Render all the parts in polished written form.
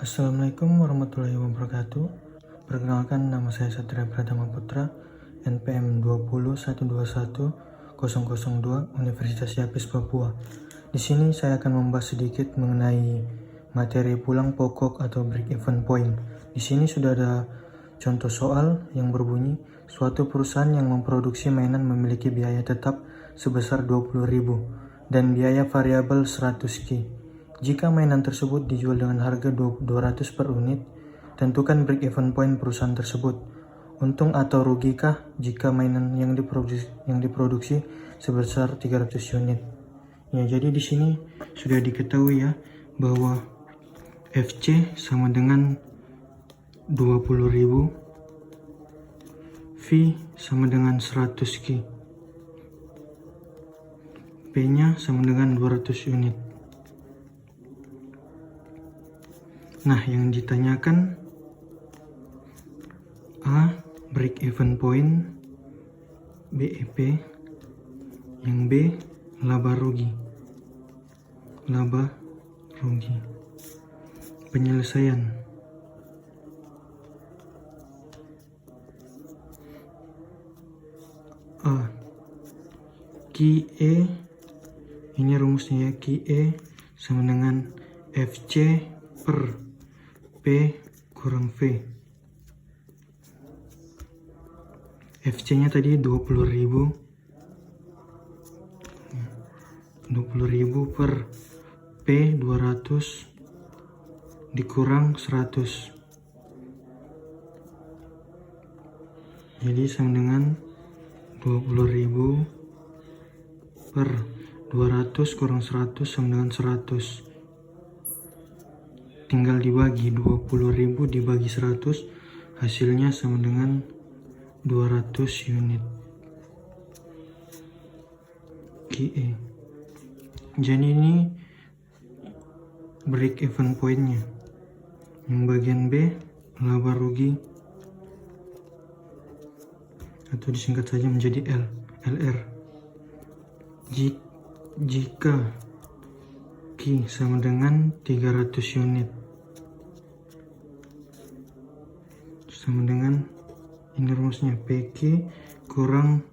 Assalamualaikum warahmatullahi wabarakatuh. Perkenalkan, nama saya Satria Pratama Putra, NPM 20121 002 Universitas Yapis Papua. Di sini saya akan membahas sedikit mengenai materi pulang pokok atau break-even point. Di sini sudah ada contoh soal yang berbunyi, suatu perusahaan yang memproduksi mainan memiliki biaya tetap sebesar 20.000 dan biaya variabel 100K. Jika mainan tersebut dijual dengan harga 200 per unit, tentukan break-even point perusahaan tersebut. Untung atau rugikah jika mainan yang diproduksi sebesar 300 unit? Ya, jadi di sini sudah diketahui ya bahwa FC sama dengan 20.000, V sama dengan 100K, P-nya sama dengan 200 unit. Nah, yang ditanyakan A. break even point, BEP, yang B. laba rugi. Penyelesaian. A. QE, ini rumusnya ya, QE sama dengan FC per P kurang V. FC-nya tadi 20.000 per P 200 dikurang 100. Jadi sama dengan 20.000 per 200 kurang 100 sama dengan 100. Tinggal dibagi, 20.000 dibagi 100, hasilnya sama dengan 200 unit QE. Jadi ini break even pointnya. Yang bagian B, laba rugi, atau disingkat saja menjadi LR. Jika Q sama dengan 300 unit, sama dengan ini rumusnya, PQ kurang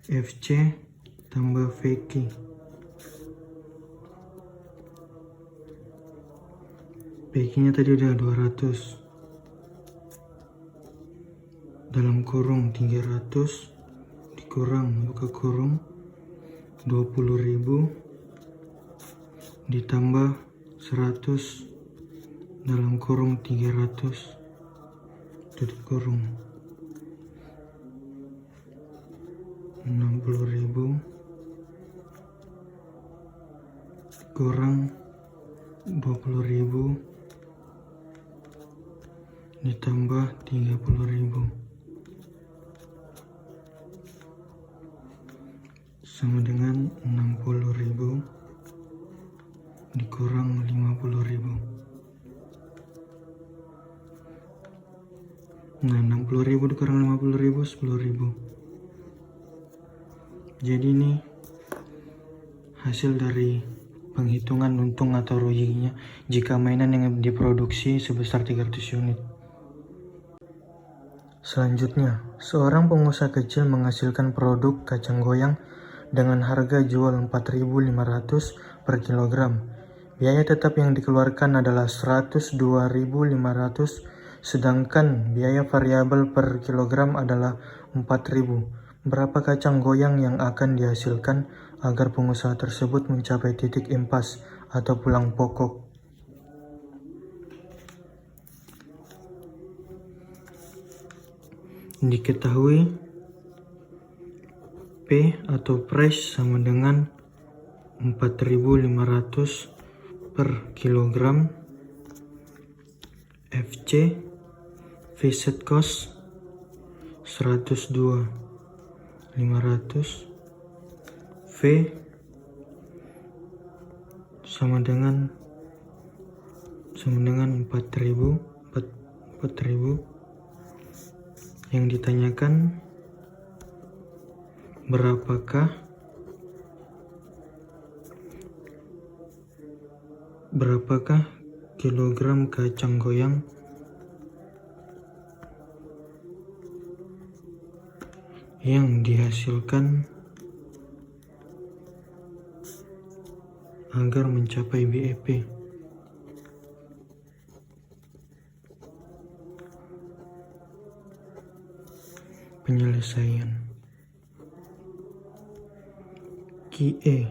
FC tambah VQ. PQ nya tadi udah 200 dalam kurung 300 dikurang buka kurung 20.000 ditambah 100 dalam kurung 300 tutup kurung 60.000 kurang 20.000 ditambah 30.000 sama dengan 60.000 dikurang 50.000. Nah, 60.000 dikurang 50.000, 10.000. Jadi ini hasil dari penghitungan untung atau ruginya jika mainan yang diproduksi sebesar 300 unit. Selanjutnya, seorang pengusaha kecil menghasilkan produk kacang goyang dengan harga jual 4.500 per kilogram. Biaya tetap yang dikeluarkan adalah 102.500, sedangkan biaya variabel per kilogram adalah 4.000. Berapa kacang goyang yang akan dihasilkan agar pengusaha tersebut mencapai titik impas atau pulang pokok? Diketahui P atau price sama dengan 4.500 per kilogram, FC fixed cost 102.500, V sama dengan 4.000. Yang ditanyakan berapakah kilogram kacang goyang, yang dihasilkan agar mencapai BEP. Penyelesaian QE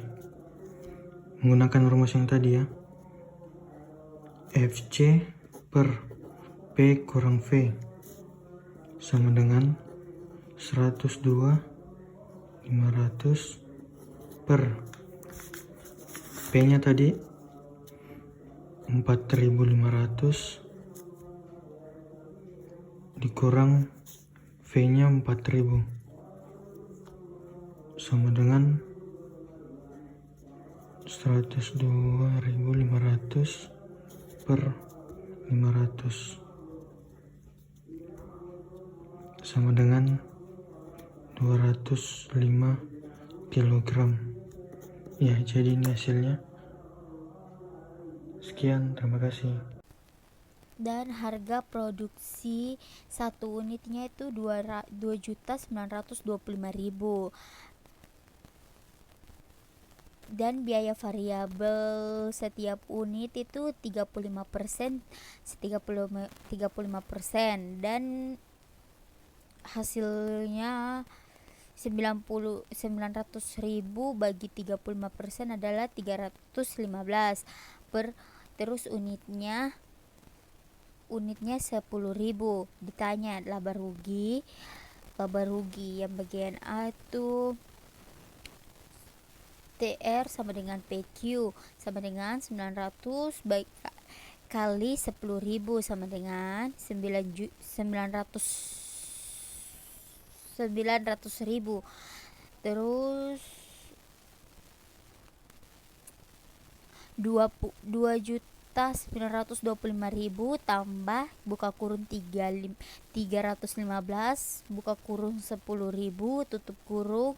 menggunakan rumus yang tadi ya, FC per P kurang V sama dengan 102.500 per P nya tadi 4.500 dikurang V nya 4.000 sama dengan 102.500 per 500 sama dengan 205 kilogram. Ya, jadi ini hasilnya. Sekian, terima kasih. Dan harga produksi satu unitnya itu 2.925.000. Dan biaya variabel setiap unit itu 35%, 35% dan hasilnya 900.000 bagi 35% adalah 315 per, terus unitnya 10.000. Ditanya laba rugi yang bagian A itu TR sama dengan PQ sama dengan 900 kali 10.000 sama dengan 900.000. Terus 2.925.000 tambah buka kurung 315 buka kurung 10.000 tutup kurung.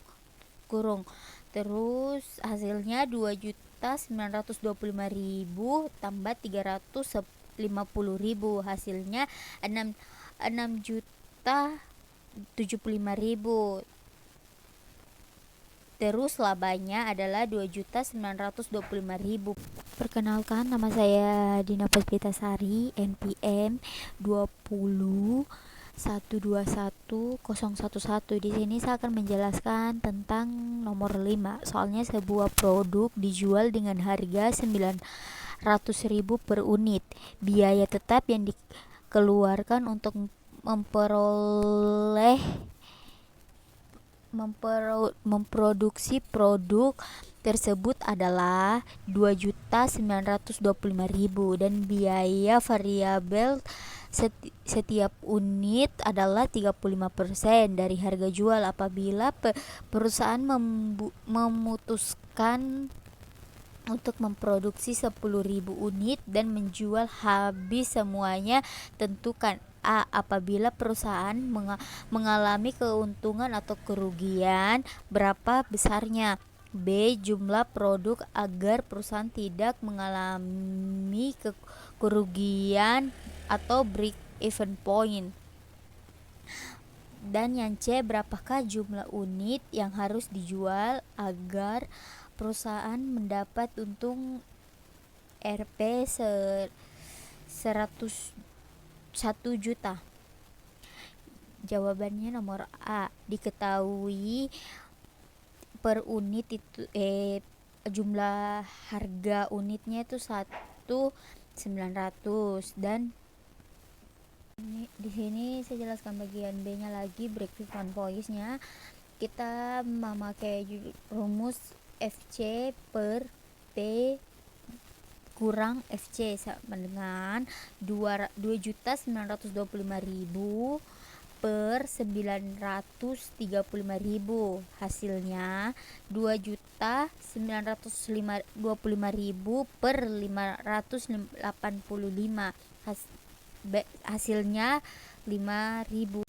Terus hasilnya 2.925.000 tambah 350.000, hasilnya 6.075.000. Terus labanya adalah 2.925.000. Perkenalkan, nama saya Dina Puspitasari, NPM 20121.011. Di sini saya akan menjelaskan tentang nomor 5. Soalnya sebuah produk dijual dengan harga 900.000 per unit. Biaya tetap yang dikeluarkan untuk memproduksi produk tersebut adalah 2.925.000 dan biaya variabel setiap unit adalah 35% dari harga jual. Apabila perusahaan memutuskan untuk memproduksi 10.000 unit dan menjual habis semuanya, tentukan A. Apabila perusahaan mengalami keuntungan atau kerugian, berapa besarnya. B. Jumlah produk agar perusahaan tidak mengalami kerugian atau break even point. Dan yang C. Berapakah jumlah unit yang harus dijual agar perusahaan mendapat untung Rp 101 juta. Jawabannya nomor A. Diketahui per unit itu jumlah harga unitnya itu 1.900 dan di sini saya jelaskan bagian B-nya lagi, break even point-nya. Kita memakai rumus FC per P kurang FC sama dengan 2.925.000 per 935.000, hasilnya 2.925.000 per 585, hasilnya 5.000.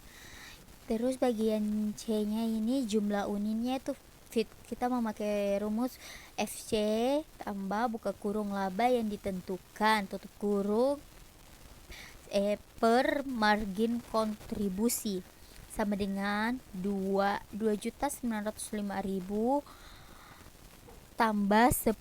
Terus bagian C nya ini jumlah unitnya itu profit. Kita memakai rumus FC tambah buka kurung laba yang ditentukan tutup kurung per margin kontribusi sama dengan 2.905.000 tambah 1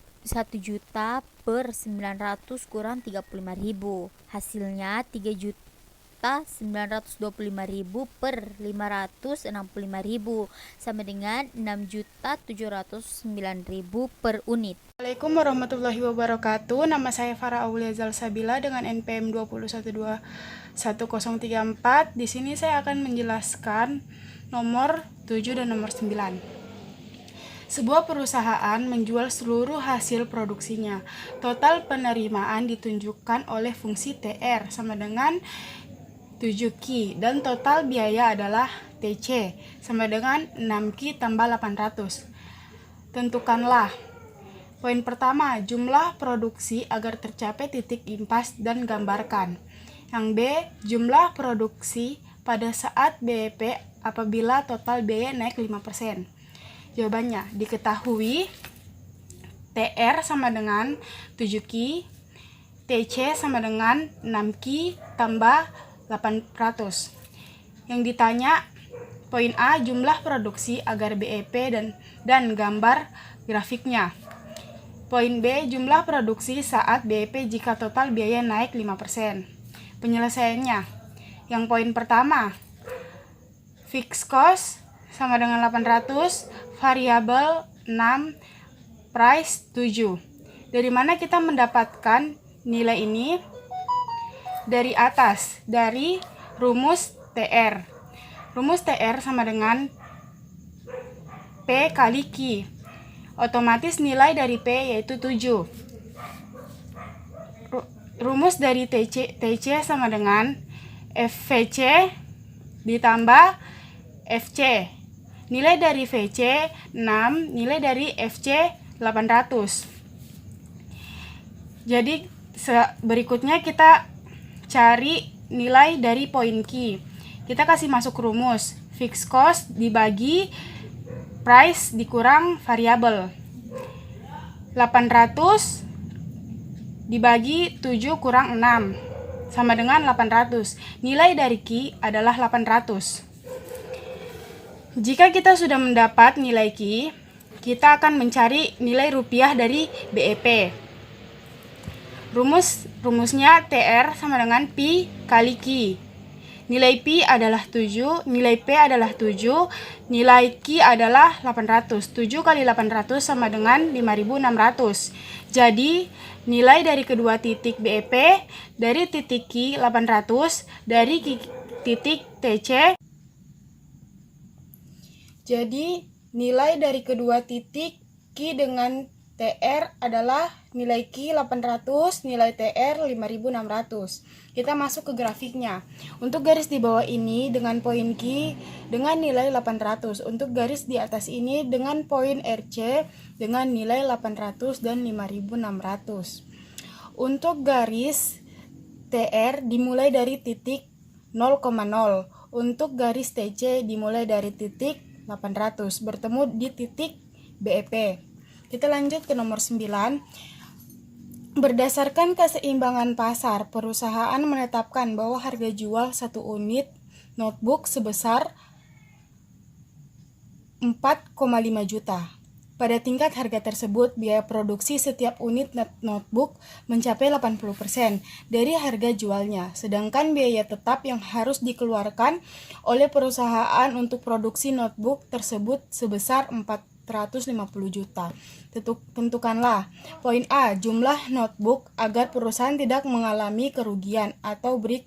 juta per 900 kurang 35.000, hasilnya 3.925.000 per 565.000 sama dengan 6.709.000 per unit. Assalamualaikum warahmatullahi wabarakatuh. Nama saya Farah Aulia Zalsabila dengan NPM 2012134. Di sini saya akan menjelaskan nomor 7 dan nomor 9. Sebuah perusahaan menjual seluruh hasil produksinya. Total penerimaan ditunjukkan oleh fungsi TR sama dengan 7Q dan total biaya adalah TC sama dengan 6Q tambah 800. Tentukanlah. Poin pertama, jumlah produksi agar tercapai titik impas dan gambarkan. Yang B, jumlah produksi pada saat BEP apabila total biaya naik 5%. Jawabannya, diketahui TR sama dengan 7Q, TC sama dengan 6Q tambah 800. Yang ditanya, poin A, jumlah produksi agar BEP dan gambar grafiknya. Poin B, jumlah produksi saat BEP jika total biaya naik 5%. Penyelesaiannya, yang poin pertama, fixed cost sama dengan 800, variabel 6, price 7. Dari mana kita mendapatkan nilai ini? Dari atas, dari rumus TR. Rumus TR sama dengan P kali Q. Otomatis nilai dari P yaitu 7. Rumus dari TC sama dengan FVC ditambah FC. Nilai dari VC 6, nilai dari FC 800. Jadi berikutnya kita cari nilai dari poin Q. Kita kasih masuk rumus fixed cost dibagi price dikurang variabel. 800 dibagi 7 kurang 6 sama dengan 800. Nilai dari Q adalah 800. Jika kita sudah mendapat nilai Q, kita akan mencari nilai rupiah dari BEP. Rumusnya TR sama dengan Pi kali Q. Nilai Pi adalah 7, nilai P adalah 7, nilai Q adalah 800. 7 kali 800 sama dengan 5.600. Jadi, nilai dari kedua titik BEP, dari titik Q 800, dari titik TC. Jadi, nilai dari kedua titik Q dengan TR adalah nilai Q 800, nilai TR 5.600. Kita masuk ke grafiknya. Untuk garis di bawah ini dengan poin Q dengan nilai 800. Untuk garis di atas ini dengan poin RC dengan nilai 800 dan 5.600. Untuk garis TR dimulai dari titik 0,0. Untuk garis TC dimulai dari titik 800 bertemu di titik BEP. Kita lanjut ke nomor 9. Berdasarkan keseimbangan pasar, perusahaan menetapkan bahwa harga jual 1 unit notebook sebesar 4,5 juta. Pada tingkat harga tersebut, biaya produksi setiap unit notebook mencapai 80% dari harga jualnya, sedangkan biaya tetap yang harus dikeluarkan oleh perusahaan untuk produksi notebook tersebut sebesar 450 juta. Tentukanlah. Poin A, jumlah notebook agar perusahaan tidak mengalami kerugian atau break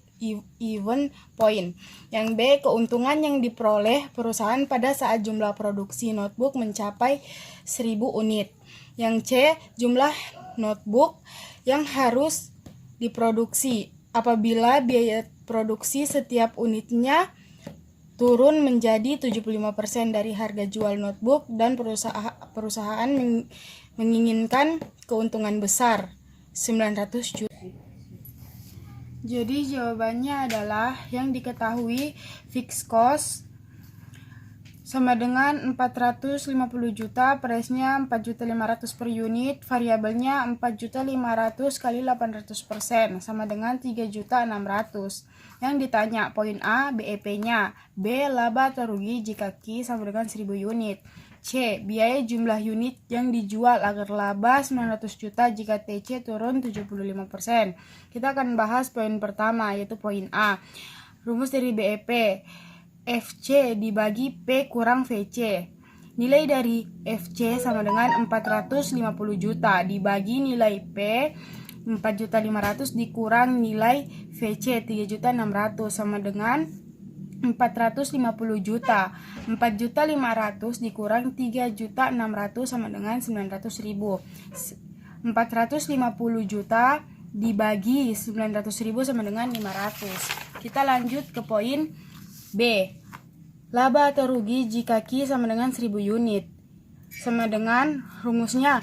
even point. Yang B, keuntungan yang diperoleh perusahaan pada saat jumlah produksi notebook mencapai 1.000 unit. Yang C, jumlah notebook yang harus diproduksi apabila biaya produksi setiap unitnya turun menjadi 75% dari harga jual notebook dan perusahaan menginginkan keuntungan besar 900 juta. Jadi jawabannya adalah yang diketahui fixed cost sama dengan 450 juta, price-nya 4.500.000 per unit, variabelnya 4.500.000 kali 800% sama dengan 3.600.000. Yang ditanya poin A, BEP-nya, B, laba atau rugi jika Q sama dengan 1000 unit, C, biaya jumlah unit yang dijual agar laba 900 juta jika TC turun 75%. Kita akan bahas poin pertama, yaitu poin A. Rumus dari BEP, FC dibagi P kurang VC. Nilai dari FC sama dengan 450 juta dibagi nilai P 4.500.000 dikurang nilai VC 3.600.000 sama dengan 450 juta. 4.500.000 dikurang 3.600.000 sama dengan 900.000. 450 juta dibagi 900.000 sama dengan 500. Kita lanjut ke poin B. Laba atau rugi jika Q sama dengan 1000 unit. Sama dengan rumusnya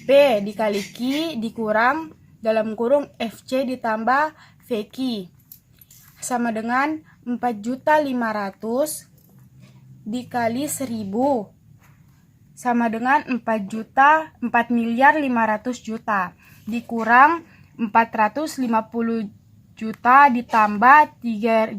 P dikali Q dikurang dalam kurung FC ditambah VQ sama dengan 4.500.000 dikali 1000 sama dengan 4.500.000 dikurang 450 juta ditambah 3.600.000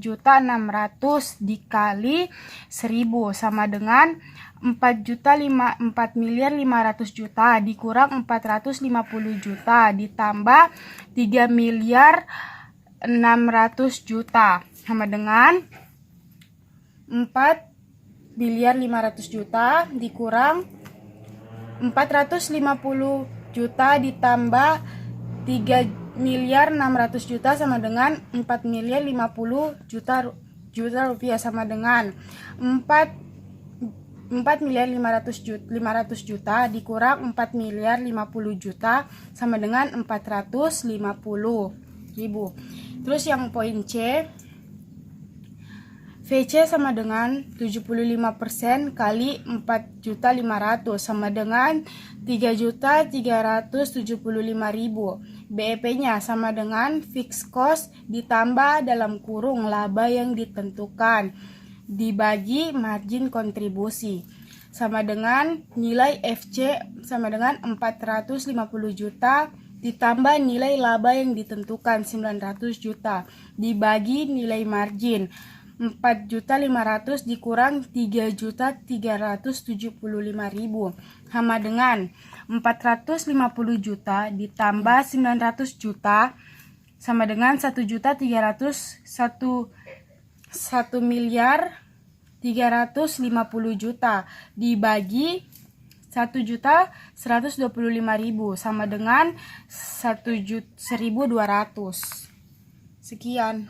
dikali 1000 sama dengan 4.500.000 dikurang 450 juta ditambah 3.600.000 sama dengan 4.500.000 dikurang 450 juta ditambah 3.600.000 sama dengan 4.050 juta rupiah sama dengan 4.500 juta dikurang 4.050 juta sama dengan 450.000. Terus yang poin C, VC sama dengan 75% kali 4.500.000 sama dengan 3.375.000. BEP-nya sama dengan fixed cost ditambah dalam kurung laba yang ditentukan dibagi margin kontribusi sama dengan nilai FC sama dengan 450 juta ditambah nilai laba yang ditentukan 900 juta dibagi nilai margin 4.500.000 dikurang 3.375.000 sama dengan 450 juta ditambah 900 juta sama dengan 1.350 juta dibagi 1.125.000 sama dengan 1.200. Sekian.